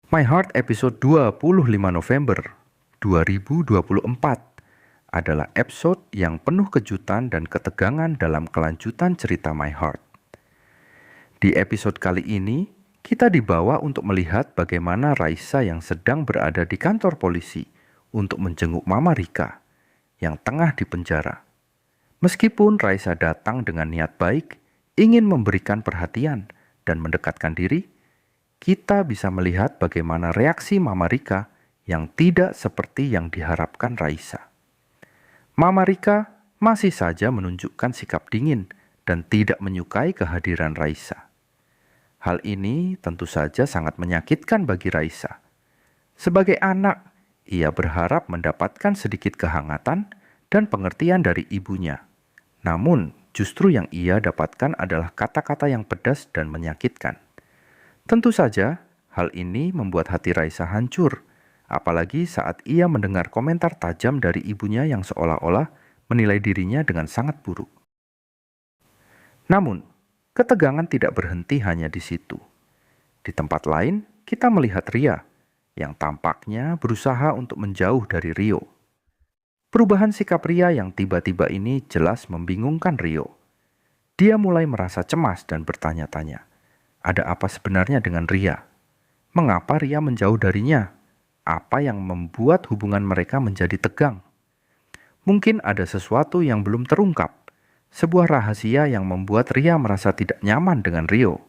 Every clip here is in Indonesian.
My Heart episode 25 November 2024 adalah episode yang penuh kejutan dan ketegangan dalam kelanjutan cerita My Heart. Di episode kali ini, kita dibawa untuk melihat bagaimana Raisa yang sedang berada di kantor polisi untuk menjenguk Mama Rika yang tengah dipenjara. Meskipun Raisa datang dengan niat baik, ingin memberikan perhatian dan mendekatkan diri, kita bisa melihat bagaimana reaksi Mama Rika yang tidak seperti yang diharapkan Raisa. Mama Rika masih saja menunjukkan sikap dingin dan tidak menyukai kehadiran Raisa. Hal ini tentu saja sangat menyakitkan bagi Raisa. Sebagai anak, ia berharap mendapatkan sedikit kehangatan dan pengertian dari ibunya. Namun, justru yang ia dapatkan adalah kata-kata yang pedas dan menyakitkan. Tentu saja, hal ini membuat hati Raisa hancur, apalagi saat ia mendengar komentar tajam dari ibunya yang seolah-olah menilai dirinya dengan sangat buruk. Namun, ketegangan tidak berhenti hanya di situ. Di tempat lain, kita melihat Ria, yang tampaknya berusaha untuk menjauh dari Rio. Perubahan sikap Ria yang tiba-tiba ini jelas membingungkan Rio. Dia mulai merasa cemas dan bertanya-tanya, ada apa sebenarnya dengan Ria? Mengapa Ria menjauh darinya? Apa yang membuat hubungan mereka menjadi tegang? Mungkin ada sesuatu yang belum terungkap, sebuah rahasia yang membuat Ria merasa tidak nyaman dengan Rio.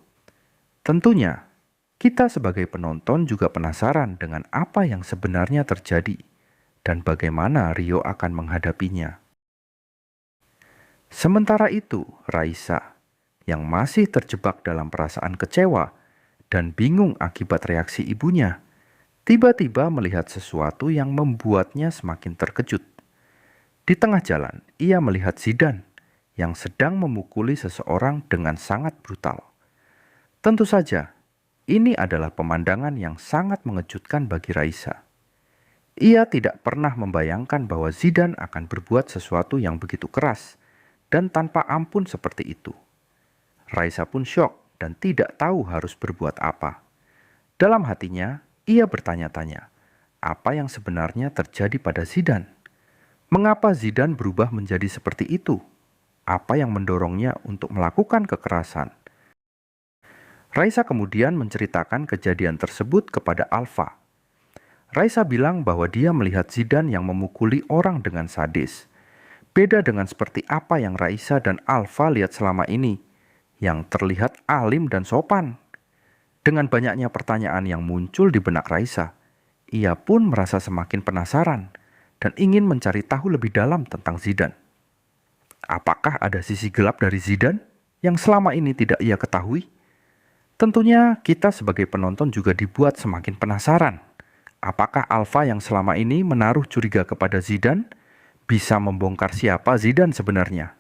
Tentunya, kita sebagai penonton juga penasaran dengan apa yang sebenarnya terjadi dan bagaimana Rio akan menghadapinya. Sementara itu, Raisa yang masih terjebak dalam perasaan kecewa dan bingung akibat reaksi ibunya, tiba-tiba melihat sesuatu yang membuatnya semakin terkejut. Di tengah jalan, ia melihat Zidan yang sedang memukuli seseorang dengan sangat brutal. Tentu saja, ini adalah pemandangan yang sangat mengejutkan bagi Raisa. Ia tidak pernah membayangkan bahwa Zidan akan berbuat sesuatu yang begitu keras dan tanpa ampun seperti itu. Raisa pun syok dan tidak tahu harus berbuat apa. Dalam hatinya, ia bertanya-tanya, apa yang sebenarnya terjadi pada Zidan? Mengapa Zidan berubah menjadi seperti itu? Apa yang mendorongnya untuk melakukan kekerasan? Raisa kemudian menceritakan kejadian tersebut kepada Alfa. Raisa bilang bahwa dia melihat Zidan yang memukuli orang dengan sadis. Beda dengan seperti apa yang Raisa dan Alfa lihat selama ini, yang terlihat alim dan sopan. Dengan banyaknya pertanyaan yang muncul di benak Raisa, ia pun merasa semakin penasaran dan ingin mencari tahu lebih dalam tentang Zidan. Apakah ada sisi gelap dari Zidan yang selama ini tidak ia ketahui? Tentunya kita sebagai penonton juga dibuat semakin penasaran. Apakah Alfa yang selama ini menaruh curiga kepada Zidan bisa membongkar siapa Zidan sebenarnya?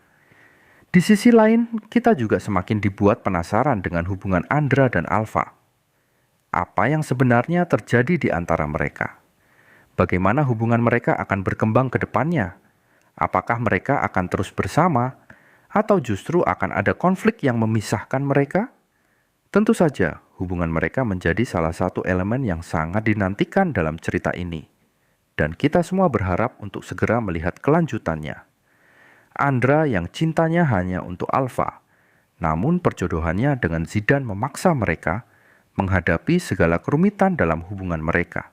Di sisi lain, kita juga semakin dibuat penasaran dengan hubungan Andra dan Alfa. Apa yang sebenarnya terjadi di antara mereka? Bagaimana hubungan mereka akan berkembang ke depannya? Apakah mereka akan terus bersama? Atau justru akan ada konflik yang memisahkan mereka? Tentu saja, hubungan mereka menjadi salah satu elemen yang sangat dinantikan dalam cerita ini. Dan kita semua berharap untuk segera melihat kelanjutannya. Andra yang cintanya hanya untuk Alfa, namun perjodohannya dengan Zidan memaksa mereka menghadapi segala kerumitan dalam hubungan mereka.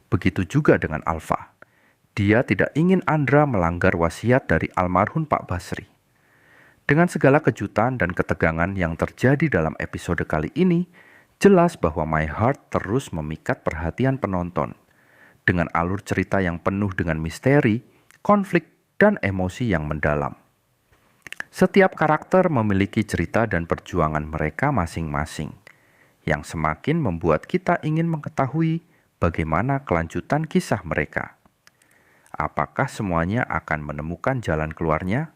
Begitu juga dengan Alfa. Dia tidak ingin Andra melanggar wasiat dari almarhum Pak Basri. Dengan segala kejutan dan ketegangan yang terjadi dalam episode kali ini, jelas bahwa My Heart terus memikat perhatian penonton. Dengan alur cerita yang penuh dengan misteri, konflik, dan emosi yang mendalam. Setiap karakter memiliki cerita dan perjuangan mereka masing-masing, yang semakin membuat kita ingin mengetahui bagaimana kelanjutan kisah mereka. Apakah semuanya akan menemukan jalan keluarnya,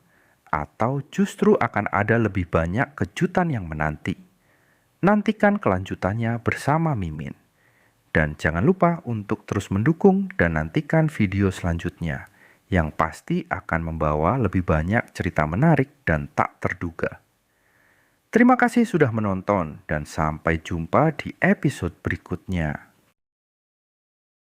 atau justru akan ada lebih banyak kejutan yang menanti? Nantikan kelanjutannya bersama Mimin. Dan jangan lupa untuk terus mendukung dan nantikan video selanjutnya, yang pasti akan membawa lebih banyak cerita menarik dan tak terduga. Terima kasih sudah menonton dan sampai jumpa di episode berikutnya.